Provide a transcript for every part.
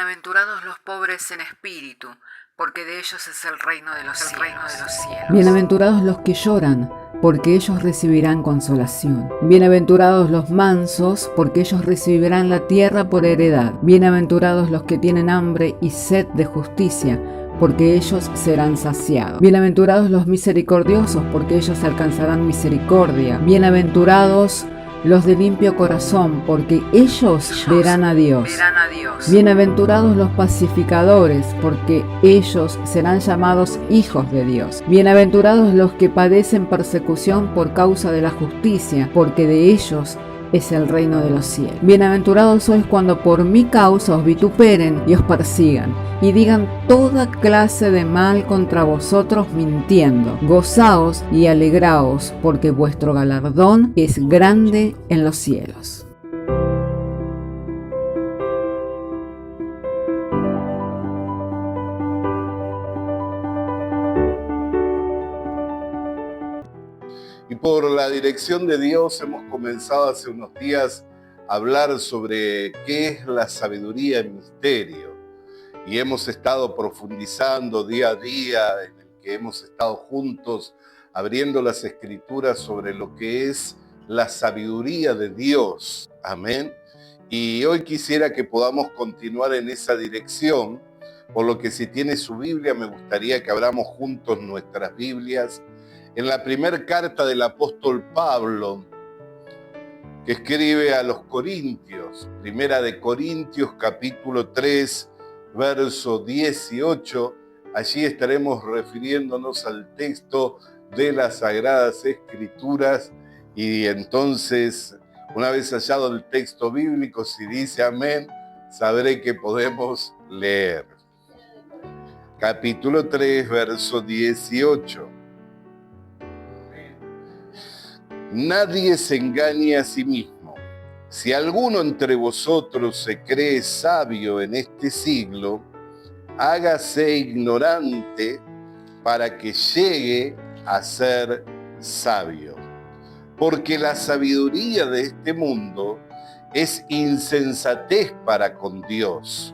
Bienaventurados los pobres en espíritu, porque de ellos es el reino de los cielos. Bienaventurados los que lloran, porque ellos recibirán consolación. Bienaventurados los mansos, porque ellos recibirán la tierra por heredad. Bienaventurados los que tienen hambre y sed de justicia, porque ellos serán saciados. Bienaventurados los misericordiosos, porque ellos alcanzarán misericordia. Bienaventurados los de limpio corazón, porque ellos verán a Dios. Bienaventurados los pacificadores, porque ellos serán llamados hijos de Dios. Bienaventurados los que padecen persecución por causa de la justicia, porque de ellos es el reino de los cielos. Bienaventurados sois cuando por mi causa os vituperen y os persigan, y digan toda clase de mal contra vosotros mintiendo. Gozaos y alegraos, porque vuestro galardón es grande en los cielos. Y por la dirección de Dios hemos comenzado hace unos días a hablar sobre qué es la sabiduría en misterio. Y hemos estado profundizando día a día, en el que hemos estado juntos abriendo las escrituras sobre lo que es la sabiduría de Dios. Amén. Y hoy quisiera que podamos continuar en esa dirección, por lo que si tiene su Biblia me gustaría que abramos juntos nuestras Biblias en la primera carta del apóstol Pablo, que escribe a los Corintios, primera de Corintios capítulo 3, verso 18. Allí estaremos refiriéndonos al texto de las Sagradas Escrituras, y entonces, una vez hallado el texto bíblico, si dice amén, sabré que podemos leer. Capítulo 3, verso 18. Nadie se engañe a sí mismo. Si alguno entre vosotros se cree sabio en este siglo, hágase ignorante para que llegue a ser sabio. Porque la sabiduría de este mundo es insensatez para con Dios.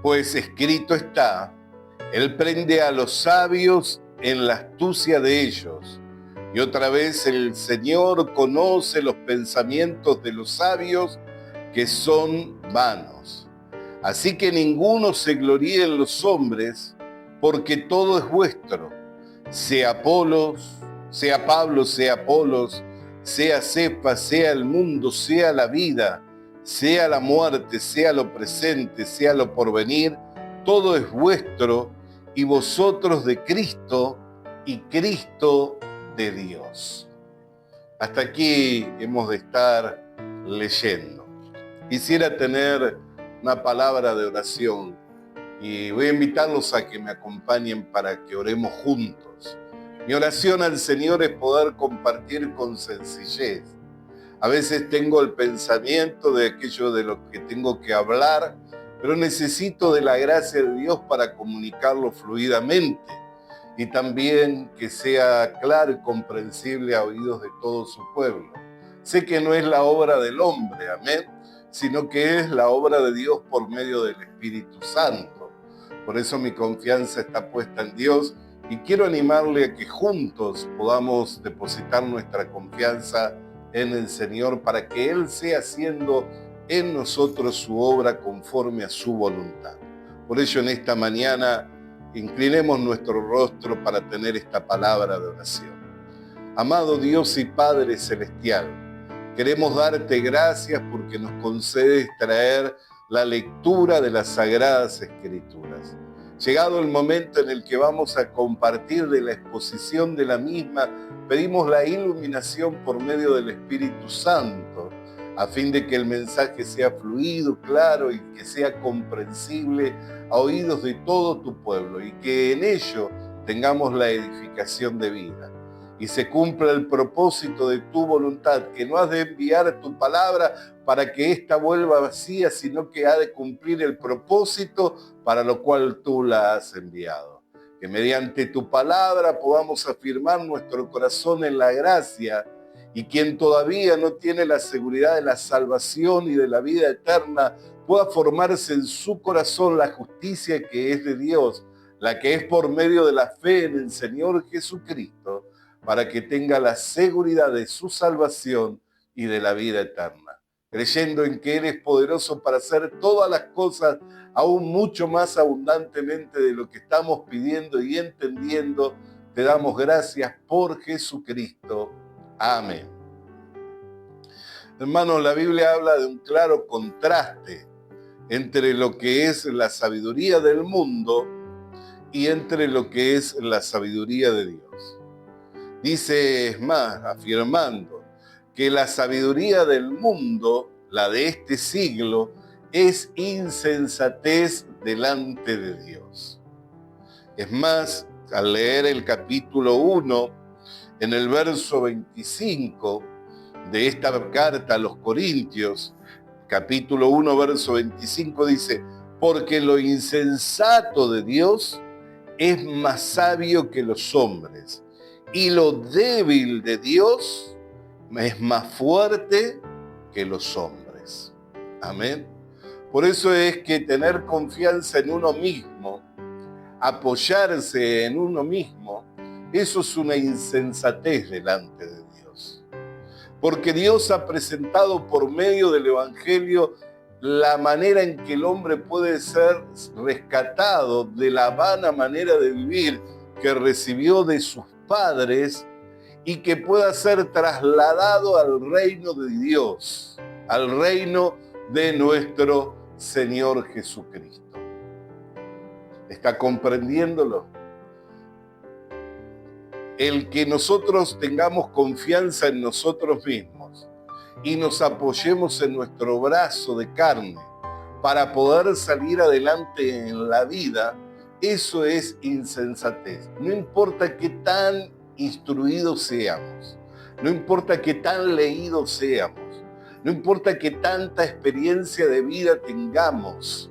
Pues escrito está, Él prende a los sabios en la astucia de ellos. Y otra vez el Señor conoce los pensamientos de los sabios, que son vanos. Así que ninguno se gloríe en los hombres, porque todo es vuestro, sea Pablo, sea Apolos, sea Cefas, sea el mundo, sea la vida, sea la muerte, sea lo presente, sea lo porvenir, todo es vuestro, y vosotros de Cristo, y Cristo de Dios. Hasta aquí hemos de estar leyendo. Quisiera tener una palabra de oración y voy a invitarlos a que me acompañen para que oremos juntos. Mi oración al Señor es poder compartir con sencillez. A veces tengo el pensamiento de aquello de lo que tengo que hablar, pero necesito de la gracia de Dios para comunicarlo fluidamente, y también que sea claro y comprensible a oídos de todo su pueblo. Sé que no es la obra del hombre, amén, sino que es la obra de Dios por medio del Espíritu Santo. Por eso mi confianza está puesta en Dios, y quiero animarle a que juntos podamos depositar nuestra confianza en el Señor para que Él sea haciendo en nosotros su obra conforme a su voluntad. Por ello, en esta mañana, inclinemos nuestro rostro para tener esta palabra de oración. Amado Dios y Padre Celestial, queremos darte gracias porque nos concedes traer la lectura de las Sagradas Escrituras. Llegado el momento en el que vamos a compartir de la exposición de la misma, pedimos la iluminación por medio del Espíritu Santo, a fin de que el mensaje sea fluido, claro y que sea comprensible a oídos de todo tu pueblo, y que en ello tengamos la edificación de vida. Y se cumpla el propósito de tu voluntad, que no has de enviar tu palabra para que ésta vuelva vacía, sino que ha de cumplir el propósito para lo cual tú la has enviado. Que mediante tu palabra podamos afirmar nuestro corazón en la gracia, y quien todavía no tiene la seguridad de la salvación y de la vida eterna pueda formarse en su corazón la justicia que es de Dios, la que es por medio de la fe en el Señor Jesucristo, para que tenga la seguridad de su salvación y de la vida eterna, creyendo en que Él es poderoso para hacer todas las cosas aún mucho más abundantemente de lo que estamos pidiendo y entendiendo. Te damos gracias por Jesucristo. Amén. Hermanos, la Biblia habla de un claro contraste entre lo que es la sabiduría del mundo y entre lo que es la sabiduría de Dios. Dice, es más, afirmando que la sabiduría del mundo, la de este siglo, es insensatez delante de Dios. Es más, al leer el capítulo 1, en el verso 25 de esta carta a los Corintios, capítulo 1, verso 25, dice, porque lo insensato de Dios es más sabio que los hombres, y lo débil de Dios es más fuerte que los hombres. Amén. Por eso es que tener confianza en uno mismo, apoyarse en uno mismo, eso es una insensatez delante de Dios. Porque Dios ha presentado por medio del Evangelio la manera en que el hombre puede ser rescatado de la vana manera de vivir que recibió de sus padres y que pueda ser trasladado al reino de Dios, al reino de nuestro Señor Jesucristo. ¿Está comprendiéndolo? El que nosotros tengamos confianza en nosotros mismos y nos apoyemos en nuestro brazo de carne para poder salir adelante en la vida, eso es insensatez. No importa qué tan instruidos seamos, no importa qué tan leídos seamos, no importa qué tanta experiencia de vida tengamos,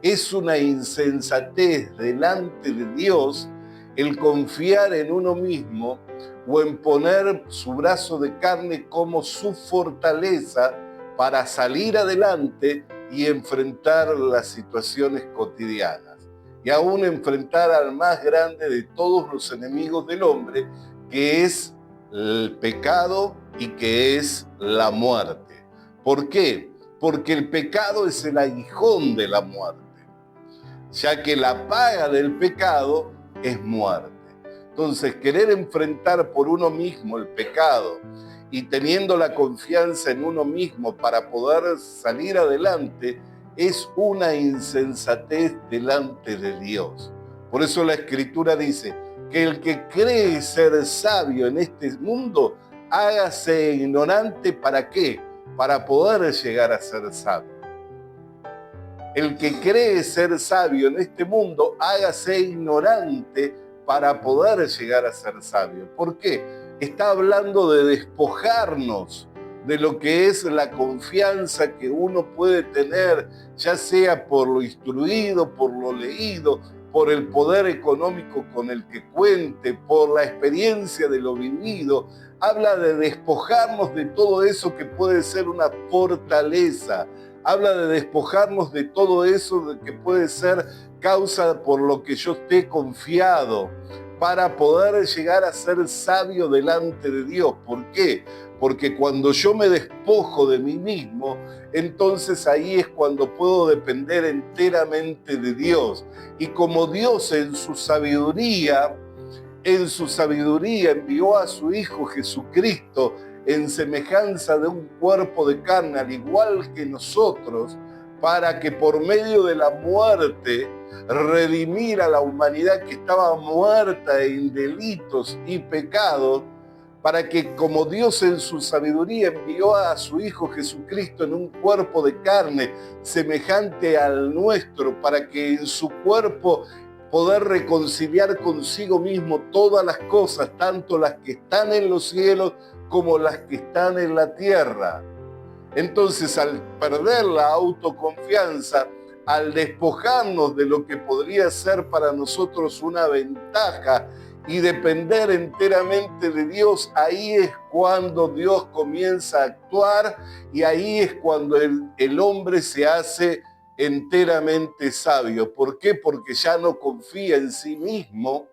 es una insensatez delante de Dios el confiar en uno mismo o en poner su brazo de carne como su fortaleza para salir adelante y enfrentar las situaciones cotidianas. Y aún enfrentar al más grande de todos los enemigos del hombre, que es el pecado y que es la muerte. ¿Por qué? Porque el pecado es el aguijón de la muerte, ya que la paga del pecado es muerte. Entonces, querer enfrentar por uno mismo el pecado y teniendo la confianza en uno mismo para poder salir adelante es una insensatez delante de Dios. Por eso la Escritura dice que el que cree ser sabio en este mundo, hágase ignorante. ¿Para qué? Para poder llegar a ser sabio. El que cree ser sabio en este mundo, hágase ignorante para poder llegar a ser sabio. ¿Por qué? Está hablando de despojarnos de lo que es la confianza que uno puede tener, ya sea por lo instruido, por lo leído, por el poder económico con el que cuente, por la experiencia de lo vivido. Habla de despojarnos de todo eso que puede ser una fortaleza. Habla de despojarnos de todo eso que puede ser causa por lo que yo esté confiado, para poder llegar a ser sabio delante de Dios. ¿Por qué? Porque cuando yo me despojo de mí mismo, entonces ahí es cuando puedo depender enteramente de Dios. Y como Dios en su sabiduría envió a su Hijo Jesucristo en semejanza de un cuerpo de carne, al igual que nosotros, para que por medio de la muerte redimir a la humanidad que estaba muerta en delitos y pecados, para que como Dios en su sabiduría envió a su Hijo Jesucristo en un cuerpo de carne semejante al nuestro, para que en su cuerpo poder reconciliar consigo mismo todas las cosas, tanto las que están en los cielos como las que están en la tierra. Entonces, al perder la autoconfianza, al despojarnos de lo que podría ser para nosotros una ventaja y depender enteramente de Dios, ahí es cuando Dios comienza a actuar y ahí es cuando el hombre se hace enteramente sabio. ¿Por qué? Porque ya no confía en sí mismo,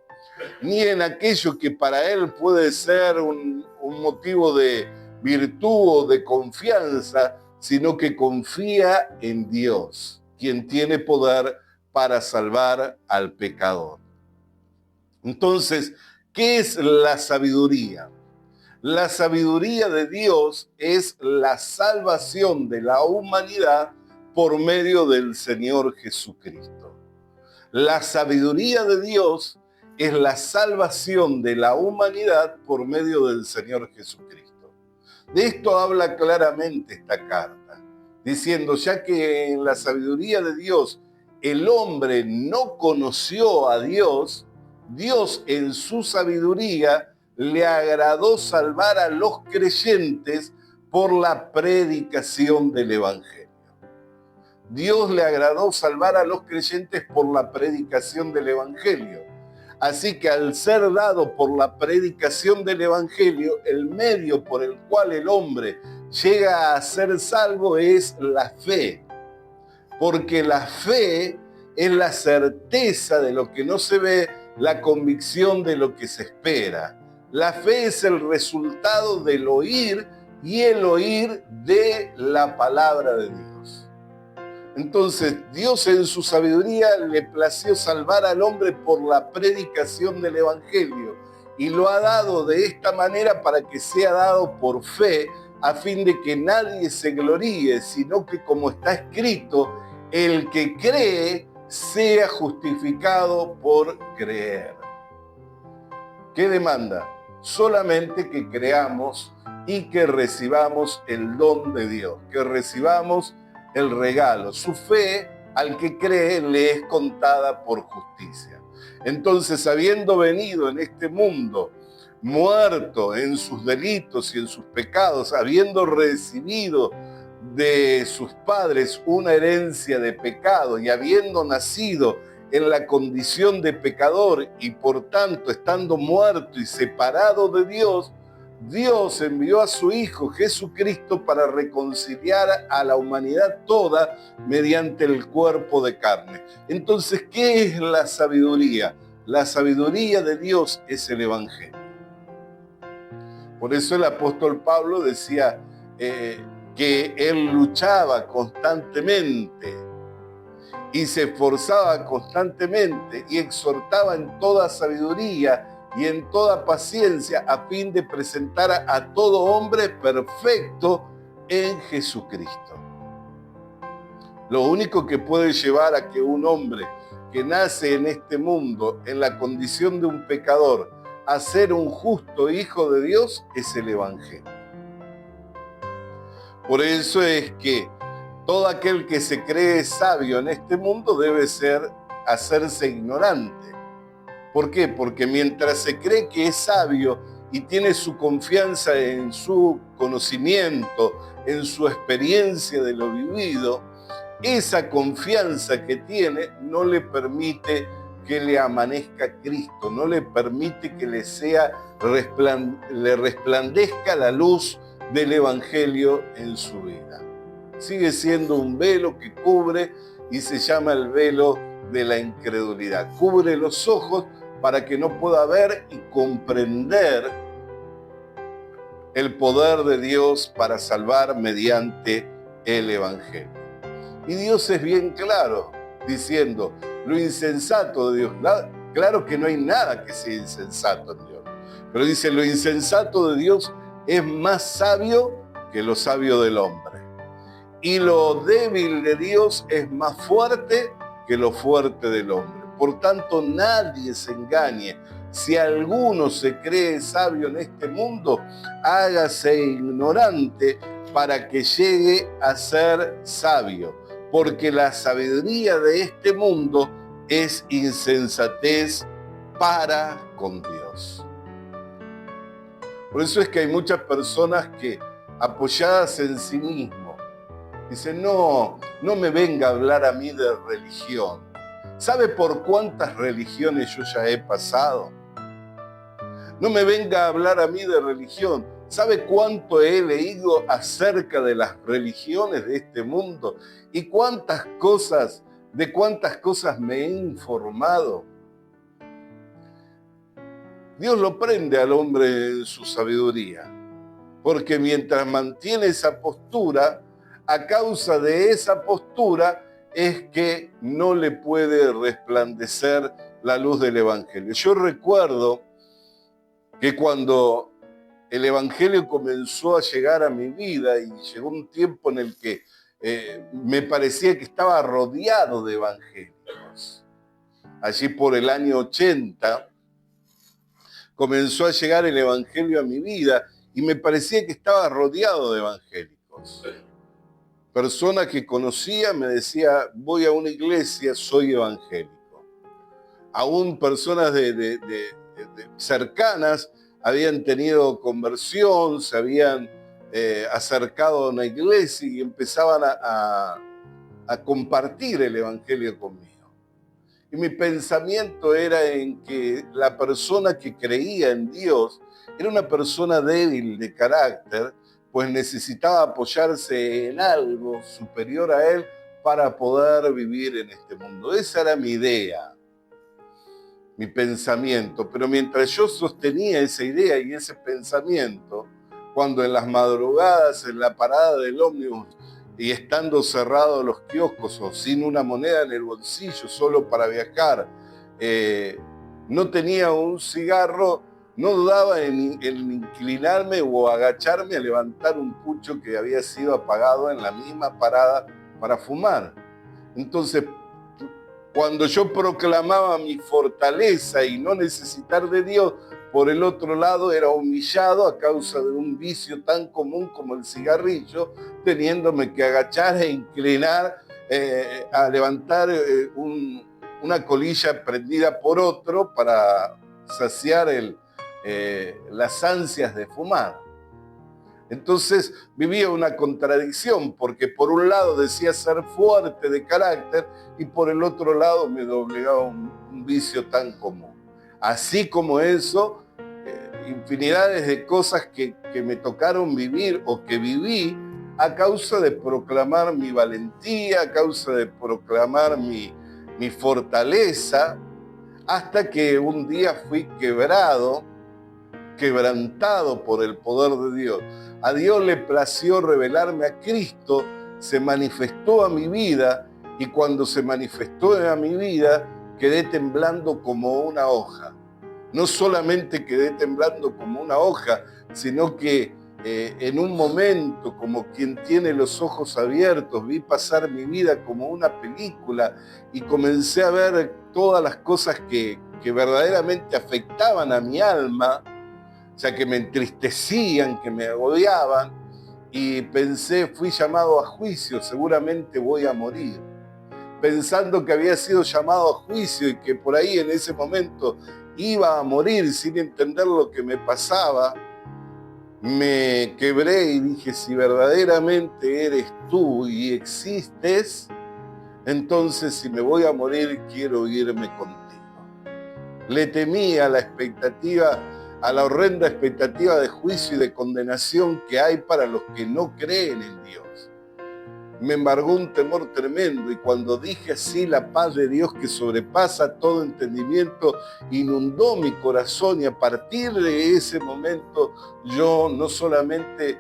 ni en aquello que para él puede ser un motivo de virtud o de confianza, sino que confía en Dios, quien tiene poder para salvar al pecador. Entonces, ¿qué es la sabiduría? La sabiduría de Dios es la salvación de la humanidad por medio del Señor Jesucristo. La sabiduría de Dios es la salvación de la humanidad por medio del Señor Jesucristo. De esto habla claramente esta carta, diciendo, ya que en la sabiduría de Dios el hombre no conoció a Dios, Dios en su sabiduría le agradó salvar a los creyentes por la predicación del Evangelio. Dios le agradó salvar a los creyentes por la predicación del Evangelio. Así que al ser dado por la predicación del Evangelio, el medio por el cual el hombre llega a ser salvo es la fe. Porque la fe es la certeza de lo que no se ve, la convicción de lo que se espera. La fe es el resultado del oír y el oír de la palabra de Dios. Entonces, Dios en su sabiduría le plació salvar al hombre por la predicación del Evangelio y lo ha dado de esta manera para que sea dado por fe, a fin de que nadie se gloríe, sino que, como está escrito, el que cree sea justificado por creer. ¿Qué demanda? Solamente que creamos y que recibamos el don de Dios, que recibamos el regalo. Su fe al que cree le es contada por justicia. Entonces, habiendo venido en este mundo muerto en sus delitos y en sus pecados, habiendo recibido de sus padres una herencia de pecado y habiendo nacido en la condición de pecador y por tanto estando muerto y separado de Dios, Dios envió a su Hijo Jesucristo para reconciliar a la humanidad toda mediante el cuerpo de carne. Entonces, ¿qué es la sabiduría? La sabiduría de Dios es el Evangelio. Por eso el apóstol Pablo decía que él luchaba constantemente y se esforzaba constantemente y exhortaba en toda sabiduría y en toda paciencia a fin de presentar a todo hombre perfecto en Jesucristo. Lo único que puede llevar a que un hombre que nace en este mundo en la condición de un pecador a ser un justo hijo de Dios es el Evangelio. Por eso es que todo aquel que se cree sabio en este mundo debe hacerse ignorante. ¿Por qué? Porque mientras se cree que es sabio y tiene su confianza en su conocimiento, en su experiencia de lo vivido, esa confianza que tiene no le permite que le amanezca Cristo, no le permite que le resplandezca la luz del Evangelio en su vida. Sigue siendo un velo que cubre y se llama el velo de la incredulidad. Cubre los ojos para que no pueda ver y comprender el poder de Dios para salvar mediante el Evangelio. Y Dios es bien claro, diciendo, lo insensato de Dios, claro que no hay nada que sea insensato en Dios, pero dice, lo insensato de Dios es más sabio que lo sabio del hombre. Y lo débil de Dios es más fuerte que lo fuerte del hombre. Por tanto, nadie se engañe. Si alguno se cree sabio en este mundo, hágase ignorante para que llegue a ser sabio. Porque la sabiduría de este mundo es insensatez para con Dios. Por eso es que hay muchas personas que, apoyadas en sí mismos, dicen, no me venga a hablar a mí de religión. ¿Sabe por cuántas religiones yo ya he pasado? No me venga a hablar a mí de religión. ¿Sabe cuánto he leído acerca de las religiones de este mundo? ¿Y de cuántas cosas me he informado? Dios lo prende al hombre en su sabiduría, porque mientras mantiene esa postura, a causa de esa postura es que no le puede resplandecer la luz del Evangelio. Yo recuerdo que cuando el Evangelio comenzó a llegar a mi vida y llegó un tiempo en el que me parecía que estaba rodeado de evangélicos. Allí por el año 80 comenzó a llegar el Evangelio a mi vida y me parecía que estaba rodeado de evangélicos. Personas que conocía me decía, voy a una iglesia, soy evangélico. Aún personas de cercanas habían tenido conversión, se habían acercado a una iglesia y empezaban a compartir el Evangelio conmigo. Y mi pensamiento era en que la persona que creía en Dios era una persona débil de carácter, pues necesitaba apoyarse en algo superior a él para poder vivir en este mundo. Esa era mi idea, mi pensamiento. Pero mientras yo sostenía esa idea y ese pensamiento, cuando en las madrugadas, en la parada del ómnibus, y estando cerrados los kioscos o sin una moneda en el bolsillo solo para viajar, no tenía un cigarro, no dudaba en inclinarme o agacharme a levantar un pucho que había sido apagado en la misma parada para fumar. Entonces, cuando yo proclamaba mi fortaleza y no necesitar de Dios, por el otro lado era humillado a causa de un vicio tan común como el cigarrillo, teniéndome que agachar e inclinar a levantar una colilla prendida por otro para saciar las ansias de fumar. Entonces vivía una contradicción, porque por un lado decía ser fuerte de carácter y por el otro lado me doblegaba un vicio tan común. Así como eso, infinidades de cosas que me tocaron vivir o que viví a causa de proclamar mi valentía, a causa de proclamar mi fortaleza, hasta que un día fui quebrantado por el poder de Dios. A Dios le plació revelarme a Cristo, se manifestó a mi vida y cuando se manifestó a mi vida quedé temblando como una hoja. No solamente quedé temblando como una hoja, sino que en un momento, como quien tiene los ojos abiertos, vi pasar mi vida como una película y comencé a ver todas las cosas que verdaderamente afectaban a mi alma, o sea, que me entristecían, que me agobiaban, y pensé, fui llamado a juicio, seguramente voy a morir. Pensando que había sido llamado a juicio y que por ahí en ese momento iba a morir sin entender lo que me pasaba, me quebré y dije, si verdaderamente eres tú y existes, entonces si me voy a morir quiero irme contigo. Le temía la expectativa, a la horrenda expectativa de juicio y de condenación que hay para los que no creen en Dios. Me embargó un temor tremendo y cuando dije así, la paz de Dios que sobrepasa todo entendimiento inundó mi corazón y a partir de ese momento yo no solamente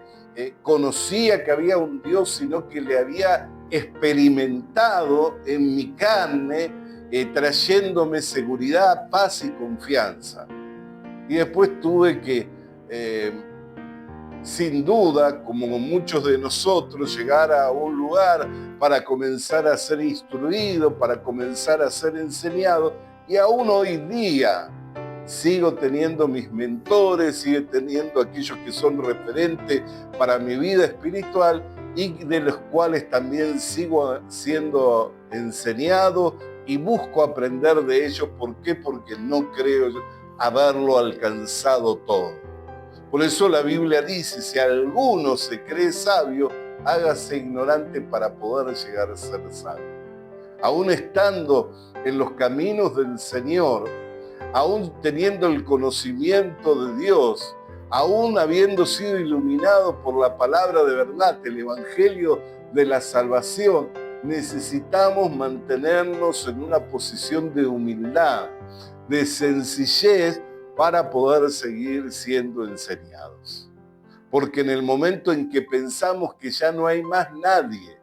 conocía que había un Dios, sino que le había experimentado en mi carne, trayéndome seguridad, paz y confianza. Y después tuve que, sin duda, como muchos de nosotros, llegar a un lugar para comenzar a ser instruido, para comenzar a ser enseñado. Y aún hoy día sigo teniendo mis mentores, sigo teniendo aquellos que son referentes para mi vida espiritual y de los cuales también sigo siendo enseñado y busco aprender de ellos. ¿Por qué? Porque no creo haberlo alcanzado todo. Por eso la Biblia dice, si alguno se cree sabio, hágase ignorante para poder llegar a ser sabio. Aún estando en los caminos del Señor, aún teniendo el conocimiento de Dios, aún habiendo sido iluminados por la palabra de verdad, el Evangelio de la salvación, necesitamos mantenernos en una posición de humildad, de sencillez, para poder seguir siendo enseñados. Porque en el momento en que pensamos que ya no hay más nadie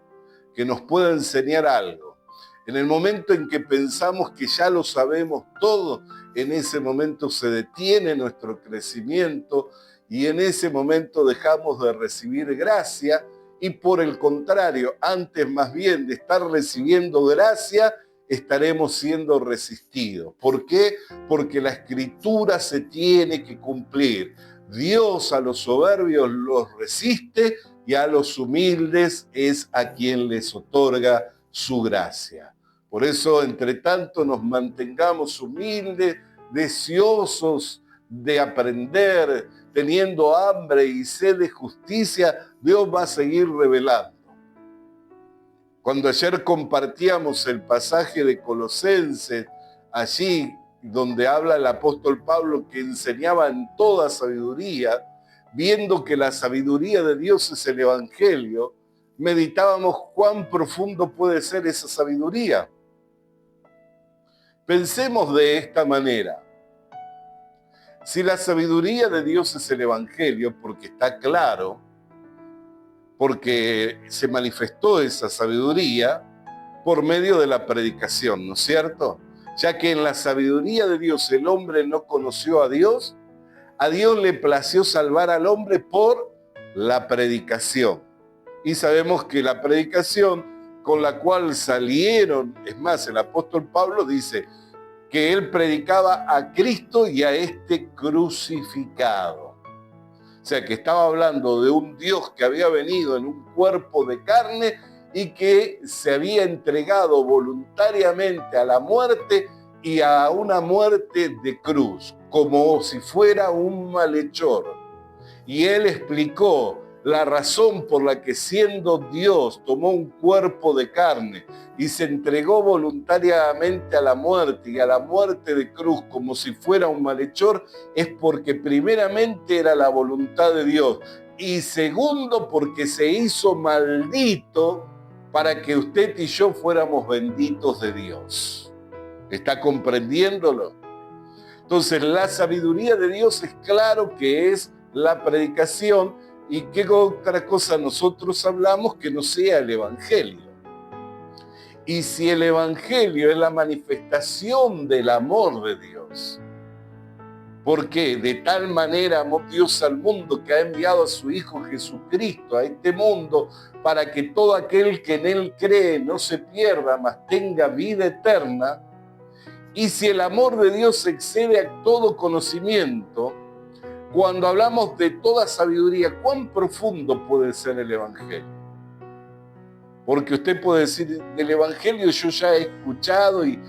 que nos pueda enseñar algo, en el momento en que pensamos que ya lo sabemos todo, en ese momento se detiene nuestro crecimiento y en ese momento dejamos de recibir gracia y por el contrario, antes más bien de estar recibiendo gracia, estaremos siendo resistidos. ¿Por qué? Porque la Escritura se tiene que cumplir. Dios a los soberbios los resiste y a los humildes es a quien les otorga su gracia. Por eso, entre tanto, nos mantengamos humildes, deseosos de aprender, teniendo hambre y sed de justicia, Dios va a seguir revelando. Cuando ayer compartíamos el pasaje de Colosenses, allí donde habla el apóstol Pablo que enseñaba en toda sabiduría, viendo que la sabiduría de Dios es el Evangelio, meditábamos cuán profundo puede ser esa sabiduría. Pensemos de esta manera. Si la sabiduría de Dios es el Evangelio, porque está claro, porque se manifestó esa sabiduría por medio de la predicación, ¿no es cierto? Ya que en la sabiduría de Dios el hombre no conoció a Dios le plació salvar al hombre por la predicación. Y sabemos que la predicación con la cual salieron, es más, el apóstol Pablo dice que él predicaba a Cristo y a este crucificado. O sea, que estaba hablando de un Dios que había venido en un cuerpo de carne y que se había entregado voluntariamente a la muerte y a una muerte de cruz, como si fuera un malhechor. Y él explicó la razón por la que siendo Dios tomó un cuerpo de carne y se entregó voluntariamente a la muerte y a la muerte de cruz como si fuera un malhechor, es porque primeramente era la voluntad de Dios y segundo porque se hizo maldito para que usted y yo fuéramos benditos de Dios. ¿Está comprendiéndolo? Entonces la sabiduría de Dios es claro que es la predicación. ¿Y qué otra cosa nosotros hablamos que no sea el Evangelio? Y si el Evangelio es la manifestación del amor de Dios, porque de tal manera amó Dios al mundo que ha enviado a su Hijo Jesucristo a este mundo para que todo aquel que en Él cree no se pierda, mas tenga vida eterna. Y si el amor de Dios excede a todo conocimiento, cuando hablamos de toda sabiduría, ¿cuán profundo puede ser el Evangelio? Porque usted puede decir, del Evangelio yo ya he escuchado y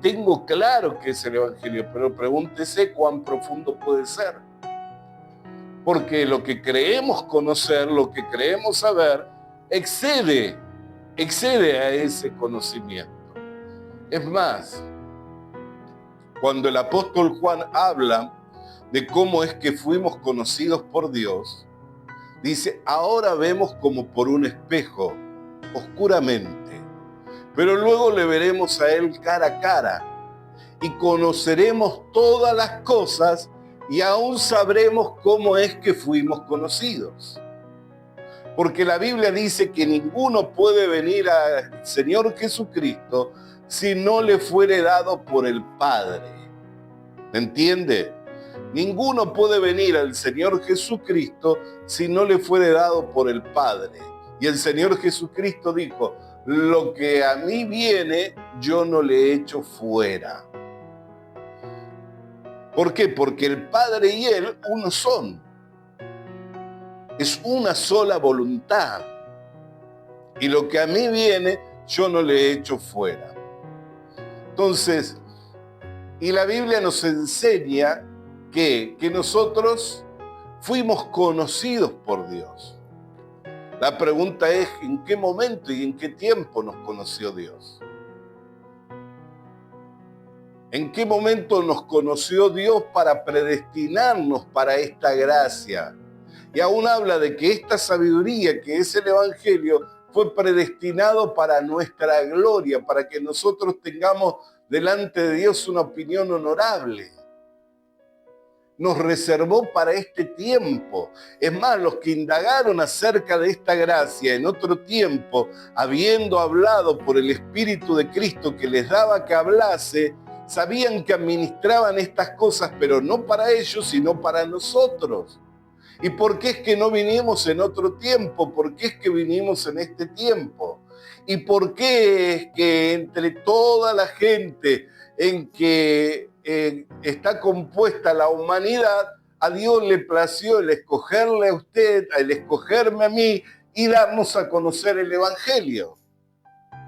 tengo claro que es el Evangelio, pero pregúntese cuán profundo puede ser. Porque lo que creemos conocer, lo que creemos saber, excede a ese conocimiento. Es más, cuando el apóstol Juan habla de cómo es que fuimos conocidos por Dios, dice, ahora vemos como por un espejo, oscuramente, pero luego le veremos a Él cara a cara y conoceremos todas las cosas y aún sabremos cómo es que fuimos conocidos. Porque la Biblia dice que ninguno puede venir al Señor Jesucristo si no le fuere dado por el Padre. ¿Entiende? Ninguno puede venir al Señor Jesucristo si no le fuere dado por el Padre. Y el Señor Jesucristo dijo, lo que a mí viene, yo no le echo fuera. ¿Por qué? Porque el Padre y Él uno son. Es una sola voluntad. Y lo que a mí viene, yo no le echo fuera. Entonces, y la Biblia nos enseña que nosotros fuimos conocidos por Dios. La pregunta es, ¿en qué momento y en qué tiempo nos conoció Dios? ¿En qué momento nos conoció Dios para predestinarnos para esta gracia? Y aún habla de que esta sabiduría, que es el Evangelio, fue predestinado para nuestra gloria, para que nosotros tengamos delante de Dios una opinión honorable. Nos reservó para este tiempo. Es más, los que indagaron acerca de esta gracia en otro tiempo, habiendo hablado por el Espíritu de Cristo que les daba que hablase, sabían que administraban estas cosas, pero no para ellos, sino para nosotros. ¿Y por qué es que no vinimos en otro tiempo? ¿Por qué es que vinimos en este tiempo? ¿Y por qué es que entre toda la gente en que está compuesta la humanidad, a Dios le plació el escogerle a usted, el escogerme a mí y darnos a conocer el Evangelio?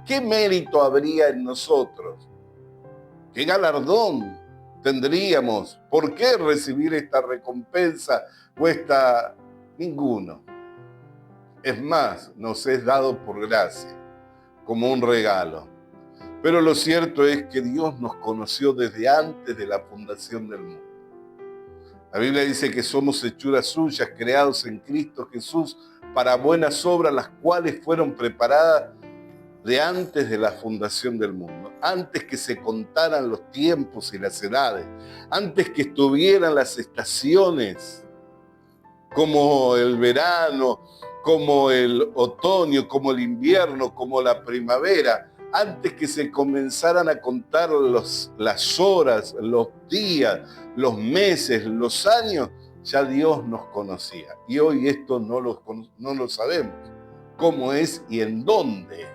¿Qué mérito habría en nosotros? ¿Qué galardón tendríamos? ¿Por qué recibir esta recompensa o esta? Ninguno. Es más, nos es dado por gracia, como un regalo. Pero lo cierto es que Dios nos conoció desde antes de la fundación del mundo. La Biblia dice que somos hechuras suyas, creados en Cristo Jesús, para buenas obras, las cuales fueron preparadas de antes de la fundación del mundo, antes que se contaran los tiempos y las edades, antes que estuvieran las estaciones, como el verano, como el otoño, como el invierno, como la primavera, antes que se comenzaran a contar las horas, los días, los meses, los años, ya Dios nos conocía. Y hoy esto no lo sabemos, cómo es y en dónde.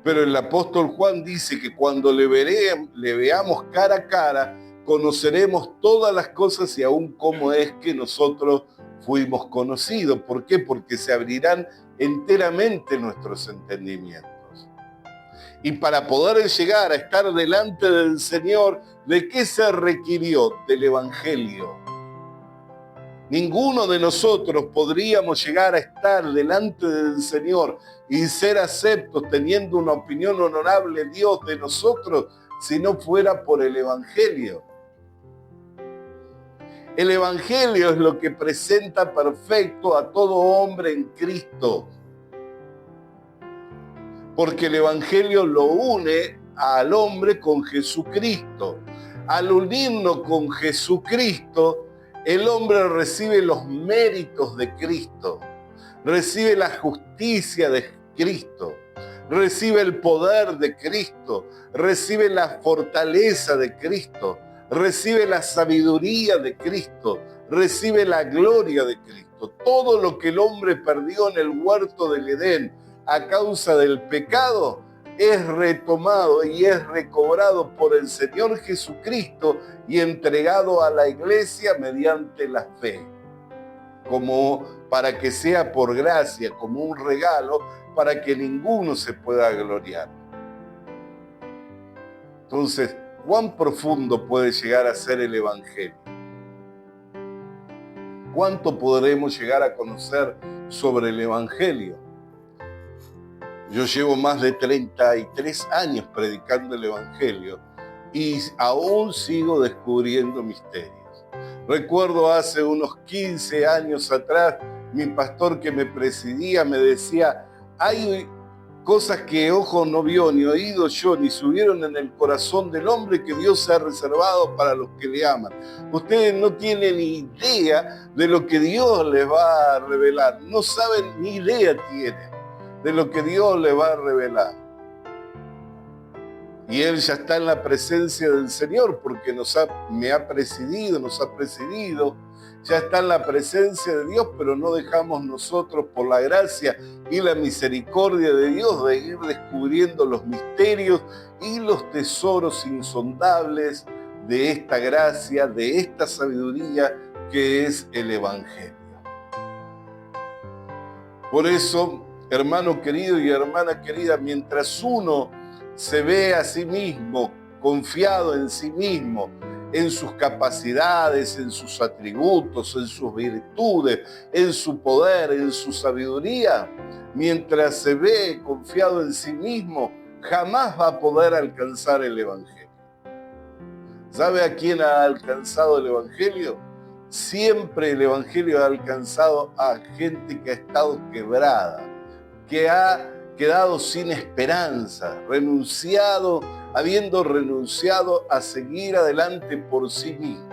Pero el apóstol Juan dice que cuando le veamos cara a cara, conoceremos todas las cosas y aún cómo es que nosotros fuimos conocidos. ¿Por qué? Porque se abrirán enteramente nuestros entendimientos. Y para poder llegar a estar delante del Señor, ¿de qué se requirió? Del Evangelio. Ninguno de nosotros podríamos llegar a estar delante del Señor y ser aceptos teniendo una opinión honorable Dios de nosotros si no fuera por el Evangelio. El Evangelio es lo que presenta perfecto a todo hombre en Cristo. Porque el Evangelio lo une al hombre con Jesucristo. Al unirnos con Jesucristo, el hombre recibe los méritos de Cristo, recibe la justicia de Cristo, recibe el poder de Cristo, recibe la fortaleza de Cristo, recibe la sabiduría de Cristo, recibe la gloria de Cristo. Todo lo que el hombre perdió en el huerto del Edén a causa del pecado es retomado y es recobrado por el Señor Jesucristo y entregado a la iglesia mediante la fe, como para que sea por gracia, como un regalo, para que ninguno se pueda gloriar. Entonces, ¿cuán profundo puede llegar a ser el Evangelio? ¿Cuánto podremos llegar a conocer sobre el Evangelio? Yo llevo más de 33 años predicando el Evangelio y aún sigo descubriendo misterios. Recuerdo hace unos 15 años atrás, mi pastor que me presidía me decía, hay cosas que ojo no vio, ni oído yo, ni subieron en el corazón del hombre que Dios se ha reservado para los que le aman. Ustedes no tienen ni idea de lo que Dios les va a revelar. No saben ni idea tienen de lo que Dios les va a revelar. Y Él ya está en la presencia del Señor porque nos ha presidido, ya está en la presencia de Dios, pero no dejamos nosotros por la gracia y la misericordia de Dios de ir descubriendo los misterios y los tesoros insondables de esta gracia, de esta sabiduría que es el Evangelio. Por eso, hermano querido y hermana querida, mientras uno se ve a sí mismo, confiado en sí mismo, en sus capacidades, en sus atributos, en sus virtudes, en su poder, en su sabiduría, mientras se ve confiado en sí mismo, jamás va a poder alcanzar el Evangelio. ¿Sabe a quién ha alcanzado el Evangelio? Siempre el Evangelio ha alcanzado a gente que ha estado quebrada, que ha quedado sin esperanza, habiendo renunciado a seguir adelante por sí mismo.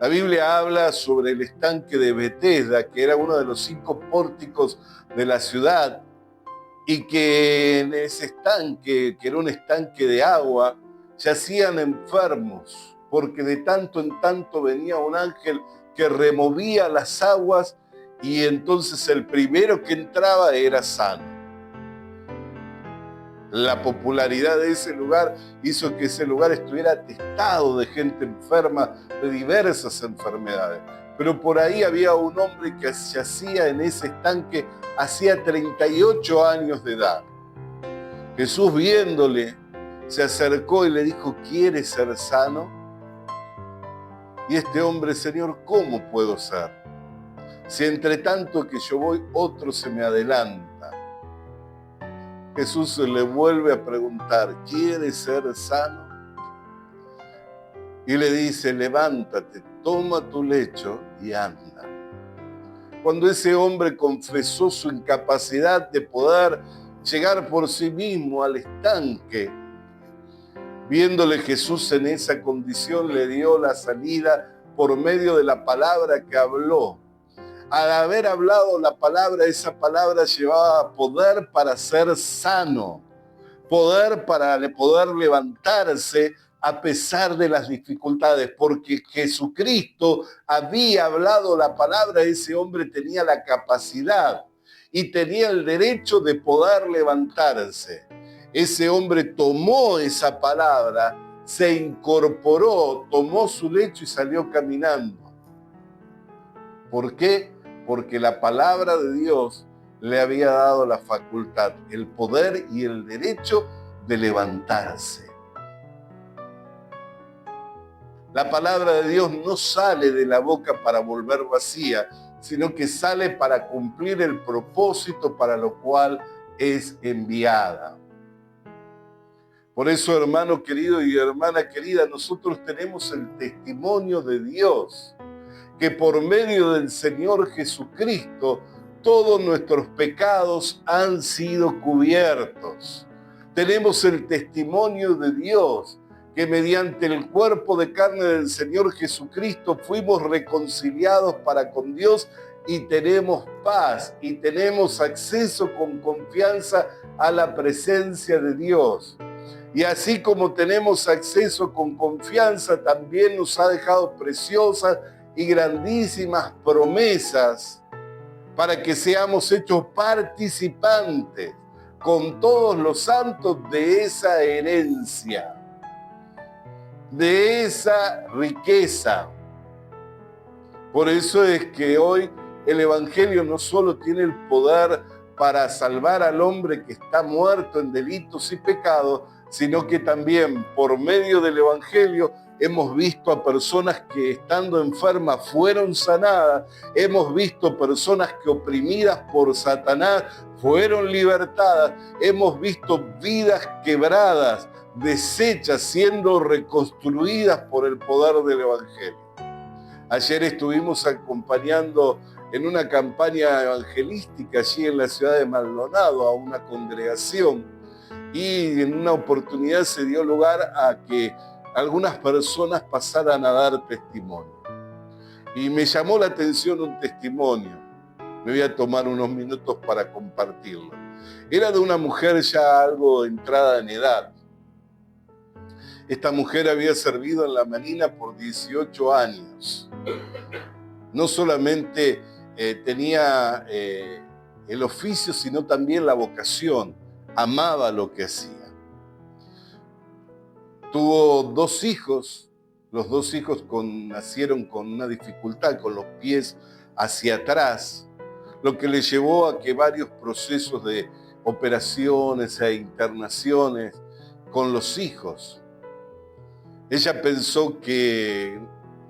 La Biblia habla sobre el estanque de Betesda, que era uno de los 5 pórticos de la ciudad, y que en ese estanque, que era un estanque de agua, yacían enfermos, porque de tanto en tanto venía un ángel que removía las aguas y entonces el primero que entraba era sano. La popularidad de ese lugar hizo que ese lugar estuviera atestado de gente enferma de diversas enfermedades. Pero por ahí había un hombre que yacía en ese estanque hacía 38 años de edad. Jesús, viéndole, se acercó y le dijo: ¿quieres ser sano? Y este hombre: Señor, ¿cómo puedo ser? Si entre tanto que yo voy, otro se me adelanta. Jesús le vuelve a preguntar: ¿quieres ser sano? Y le dice: levántate, toma tu lecho y anda. Cuando ese hombre confesó su incapacidad de poder llegar por sí mismo al estanque, viéndole Jesús en esa condición, le dio la salida por medio de la palabra que habló. Al haber hablado la palabra, esa palabra llevaba poder para ser sano, poder para poder levantarse a pesar de las dificultades, porque Jesucristo había hablado la palabra. Ese hombre tenía la capacidad y tenía el derecho de poder levantarse. Ese hombre tomó esa palabra, se incorporó, tomó su lecho y salió caminando. ¿Por qué? Porque la palabra de Dios le había dado la facultad, el poder y el derecho de levantarse. La palabra de Dios no sale de la boca para volver vacía, sino que sale para cumplir el propósito para lo cual es enviada. Por eso, hermano querido y hermana querida, nosotros tenemos el testimonio de Dios, que por medio del Señor Jesucristo todos nuestros pecados han sido cubiertos. Tenemos el testimonio de Dios, que mediante el cuerpo de carne del Señor Jesucristo fuimos reconciliados para con Dios y tenemos paz y tenemos acceso con confianza a la presencia de Dios. Y así como tenemos acceso con confianza, también nos ha dejado preciosas y grandísimas promesas para que seamos hechos participantes con todos los santos de esa herencia, de esa riqueza. Por eso es que hoy el Evangelio no solo tiene el poder para salvar al hombre que está muerto en delitos y pecados, sino que también por medio del Evangelio hemos visto a personas que estando enfermas fueron sanadas, hemos visto personas que oprimidas por Satanás fueron libertadas, hemos visto vidas quebradas, deshechas, siendo reconstruidas por el poder del Evangelio. Ayer estuvimos acompañando en una campaña evangelística allí en la ciudad de Maldonado a una congregación, y en una oportunidad se dio lugar a que algunas personas pasaran a dar testimonio. Y me llamó la atención un testimonio. Me voy a tomar unos minutos para compartirlo. Era de una mujer ya algo entrada en edad. Esta mujer había servido en la Marina por 18 años. No solamente tenía el oficio, sino también la vocación. Amaba lo que hacía. Tuvo 2 hijos. Los 2 hijos nacieron con una dificultad, con los pies hacia atrás, lo que le llevó a que varios procesos de operaciones e internaciones con los hijos. Ella pensó que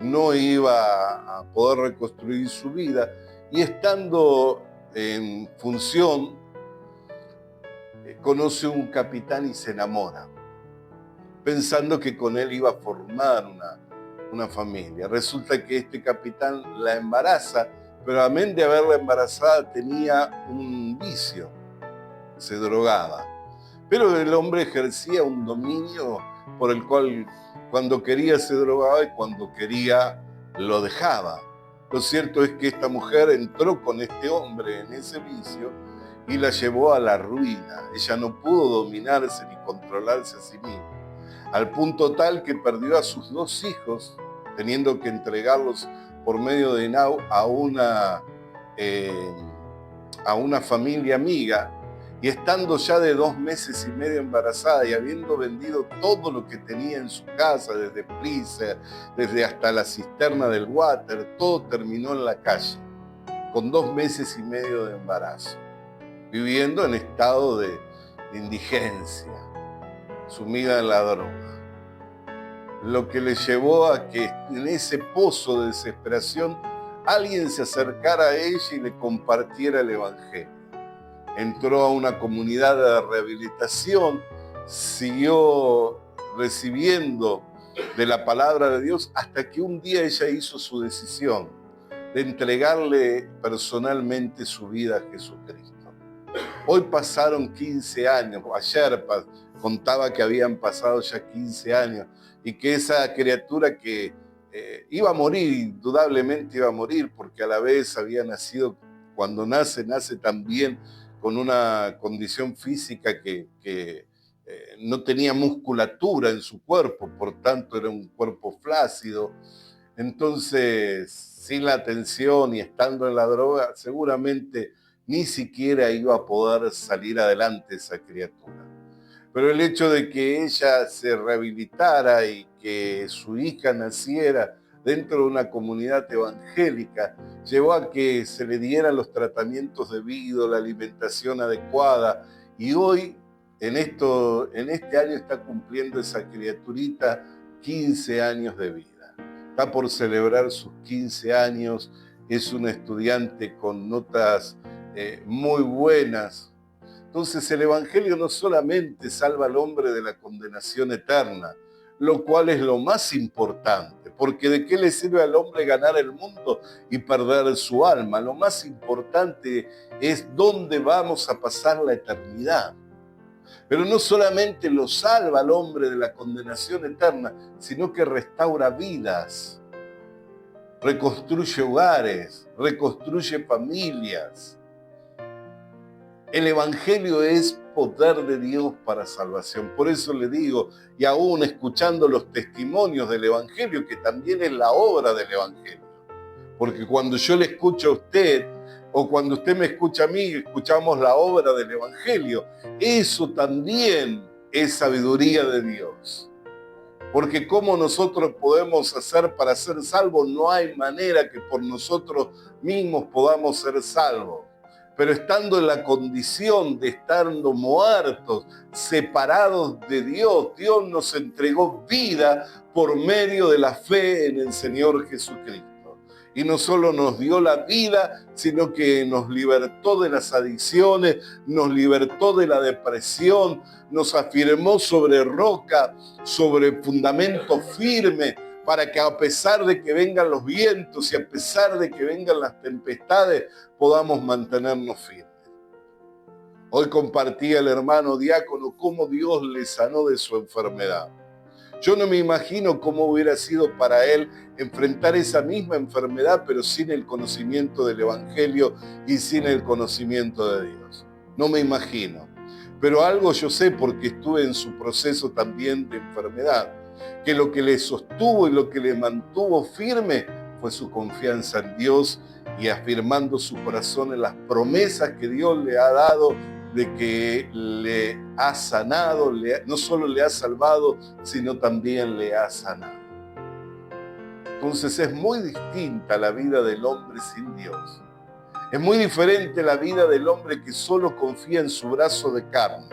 no iba a poder reconstruir su vida y estando en función, conoce un capitán y se enamora. pensando que con él iba a formar una familia. Resulta que este capitán la embaraza, pero amén de haberla embarazada tenía un vicio, se drogaba. Pero el hombre ejercía un dominio por el cual cuando quería se drogaba y cuando quería lo dejaba. Lo cierto es que esta mujer entró con este hombre en ese vicio y la llevó a la ruina. Ella no pudo dominarse ni controlarse a sí misma, al punto tal que perdió a sus 2 hijos, teniendo que entregarlos por medio de Nau a una familia amiga, y estando ya de 2 meses y medio embarazada y habiendo vendido todo lo que tenía en su casa, desde freezer, desde hasta la cisterna del water, todo terminó en la calle, con 2 meses y medio de embarazo, viviendo en estado de indigencia, sumida en la droga. Lo que le llevó a que en ese pozo de desesperación alguien se acercara a ella y le compartiera el evangelio. Entró a una comunidad de rehabilitación, siguió recibiendo de la palabra de Dios hasta que un día ella hizo su decisión de entregarle personalmente su vida a Jesucristo. Hoy pasaron 15 años, ayer contaba que habían pasado ya 15 años y que esa criatura que iba a morir, indudablemente iba a morir, porque a la vez había nacido, cuando nace también con una condición física que no tenía musculatura en su cuerpo, por tanto era un cuerpo flácido. Entonces, sin la atención y estando en la droga, seguramente ni siquiera iba a poder salir adelante esa criatura. Pero el hecho de que ella se rehabilitara y que su hija naciera dentro de una comunidad evangélica llevó a que se le dieran los tratamientos debidos, la alimentación adecuada, y hoy en este año está cumpliendo esa criaturita 15 años de vida. Está por celebrar sus 15 años, es una estudiante con notas muy buenas. Entonces el evangelio no solamente salva al hombre de la condenación eterna, lo cual es lo más importante, porque ¿de qué le sirve al hombre ganar el mundo y perder su alma? Lo más importante es dónde vamos a pasar la eternidad. Pero no solamente lo salva al hombre de la condenación eterna, sino que restaura vidas, reconstruye hogares, reconstruye familias. El evangelio es poder de Dios para salvación. Por eso le digo, y aún escuchando los testimonios del evangelio, que también es la obra del evangelio. Porque cuando yo le escucho a usted, o cuando usted me escucha a mí, escuchamos la obra del evangelio. Eso también es sabiduría de Dios. Porque ¿cómo nosotros podemos hacer para ser salvos? No hay manera que por nosotros mismos podamos ser salvos. Pero estando en la condición de estando muertos, separados de Dios, Dios nos entregó vida por medio de la fe en el Señor Jesucristo. Y no solo nos dio la vida, sino que nos libertó de las adicciones, nos libertó de la depresión, nos afirmó sobre roca, sobre fundamento firme, para que a pesar de que vengan los vientos y a pesar de que vengan las tempestades, podamos mantenernos firmes. Hoy compartía el hermano diácono cómo Dios le sanó de su enfermedad. Yo no me imagino cómo hubiera sido para él enfrentar esa misma enfermedad, pero sin el conocimiento del Evangelio y sin el conocimiento de Dios. No me imagino. Pero algo yo sé porque estuve en su proceso también de enfermedad, que lo que le sostuvo y lo que le mantuvo firme fue su confianza en Dios y afirmando su corazón en las promesas que Dios le ha dado de que le ha sanado, no solo le ha salvado, sino también le ha sanado. Entonces es muy distinta la vida del hombre sin Dios. Es muy diferente la vida del hombre que solo confía en su brazo de carne,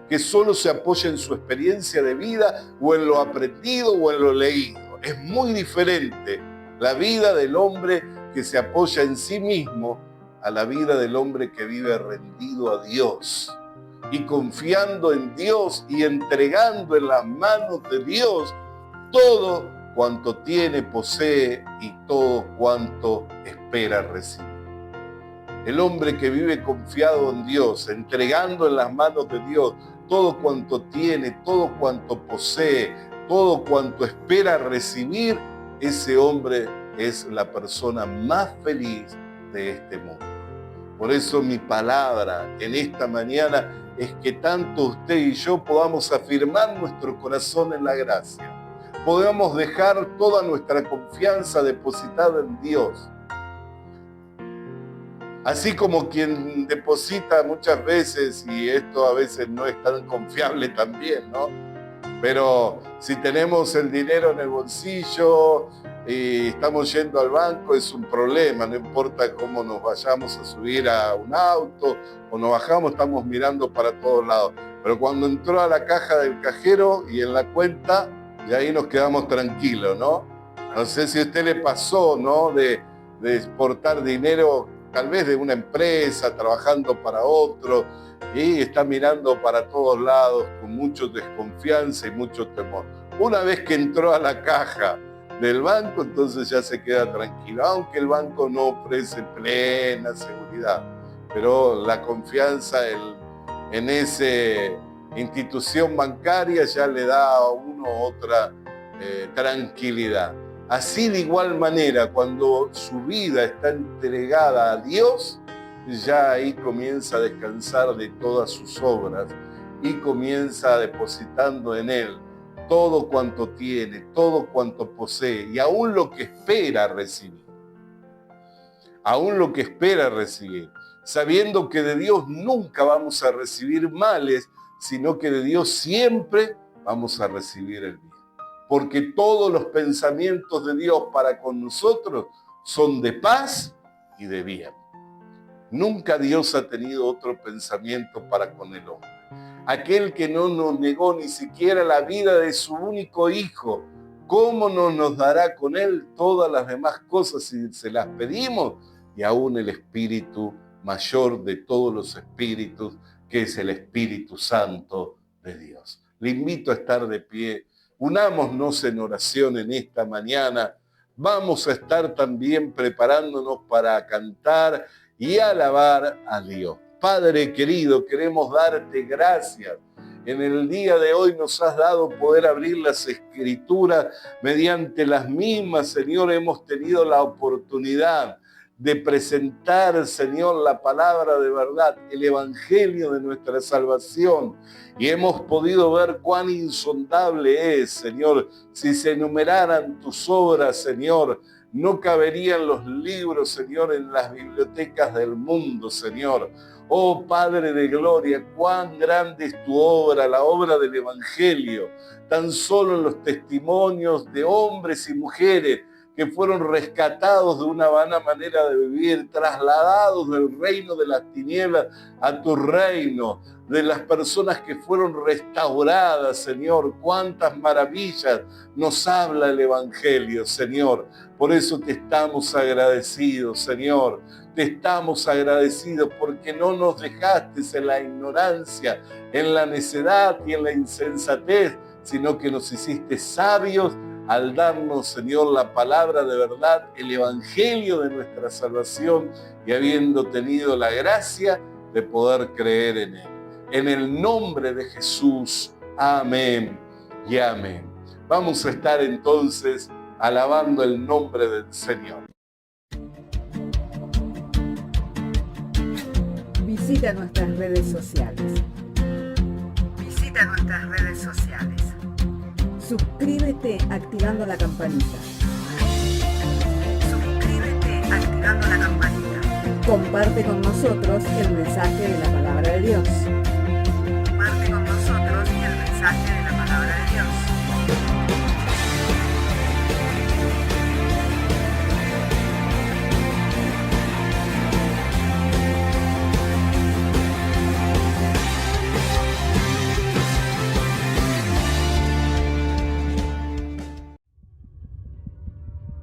que solo se apoya en su experiencia de vida o en lo aprendido o en lo leído. Es muy diferente la vida del hombre que se apoya en sí mismo a la vida del hombre que vive rendido a Dios, y confiando en Dios y entregando en las manos de Dios todo cuanto tiene, posee y todo cuanto espera recibir. El hombre que vive confiado en Dios, entregando en las manos de Dios todo cuanto tiene, todo cuanto posee, todo cuanto espera recibir, ese hombre es la persona más feliz de este mundo. Por eso mi palabra en esta mañana es que tanto usted y yo podamos afirmar nuestro corazón en la gracia. Podemos dejar toda nuestra confianza depositada en Dios. Así como quien deposita muchas veces, y esto a veces no es tan confiable también, ¿no? Pero si tenemos el dinero en el bolsillo y estamos yendo al banco, es un problema, no importa cómo nos vayamos a subir a un auto o nos bajamos, estamos mirando para todos lados. Pero cuando entró a la caja del cajero y en la cuenta, y ahí nos quedamos tranquilos, ¿no? No sé si a usted le pasó, ¿no? De exportar dinero, tal vez de una empresa, trabajando para otro, y está mirando para todos lados con mucha desconfianza y mucho temor. Una vez que entró a la caja del banco, entonces ya se queda tranquilo, aunque el banco no ofrece plena seguridad, pero la confianza en esa institución bancaria ya le da a uno otra tranquilidad. Así de igual manera, cuando su vida está entregada a Dios, ya ahí comienza a descansar de todas sus obras y comienza depositando en Él todo cuanto tiene, todo cuanto posee y aún lo que espera recibir. Aún lo que espera recibir, sabiendo que de Dios nunca vamos a recibir males, sino que de Dios siempre vamos a recibir el bien. Porque todos los pensamientos de Dios para con nosotros son de paz y de bien. Nunca Dios ha tenido otro pensamiento para con el hombre. Aquel que no nos negó ni siquiera la vida de su único hijo, ¿cómo no nos dará con él todas las demás cosas si se las pedimos? Y aún el Espíritu mayor de todos los espíritus, que es el Espíritu Santo de Dios. Le invito a estar de pie. Unámonos en oración en esta mañana. Vamos a estar también preparándonos para cantar y alabar a Dios. Padre querido, queremos darte gracias. En el día de hoy nos has dado poder abrir las Escrituras. Mediante las mismas, Señor, hemos tenido la oportunidad de presentar, Señor, la palabra de verdad, el evangelio de nuestra salvación. Y hemos podido ver cuán insondable es, Señor. Si se enumeraran tus obras, Señor, no caberían los libros, Señor, en las bibliotecas del mundo, Señor. Oh Padre de gloria, cuán grande es tu obra, la obra del evangelio. Tan solo en los testimonios de hombres y mujeres que fueron rescatados de una vana manera de vivir, trasladados del reino de las tinieblas a tu reino, de las personas que fueron restauradas, Señor. Cuántas maravillas nos habla el evangelio, Señor. Por eso te estamos agradecidos, Señor. Te estamos agradecidos porque no nos dejaste en la ignorancia, en la necedad y en la insensatez, sino que nos hiciste sabios al darnos, Señor, la palabra de verdad, el evangelio de nuestra salvación, y habiendo tenido la gracia de poder creer en él. En el nombre de Jesús, amén y amén. Vamos a estar entonces alabando el nombre del Señor. Visita nuestras redes sociales. Visita nuestras redes sociales. Suscríbete activando la campanita. Suscríbete activando la campanita. Comparte con nosotros el mensaje de la palabra de Dios. Comparte con nosotros el mensaje de la palabra de Dios.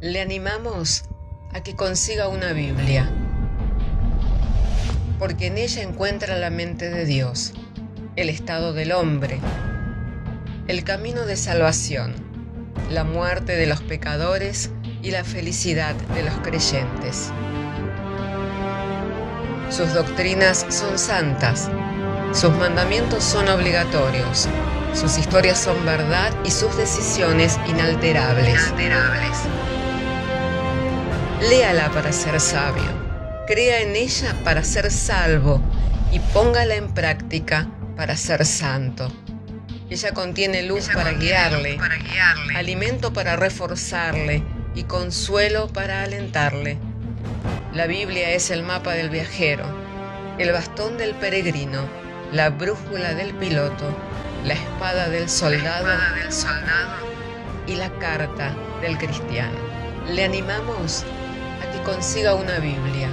Le animamos a que consiga una Biblia, porque en ella encuentra la mente de Dios, el estado del hombre, el camino de salvación, la muerte de los pecadores y la felicidad de los creyentes. Sus doctrinas son santas, sus mandamientos son obligatorios, sus historias son verdad y sus decisiones inalterables. Léala para ser sabio, crea en ella para ser salvo y póngala en práctica para ser santo. Ella contiene luz para guiarle, alimento para reforzarle y consuelo para alentarle. La Biblia es el mapa del viajero, el bastón del peregrino, la brújula del piloto, la espada del soldado y la carta del cristiano. Le animamos a que consiga una Biblia,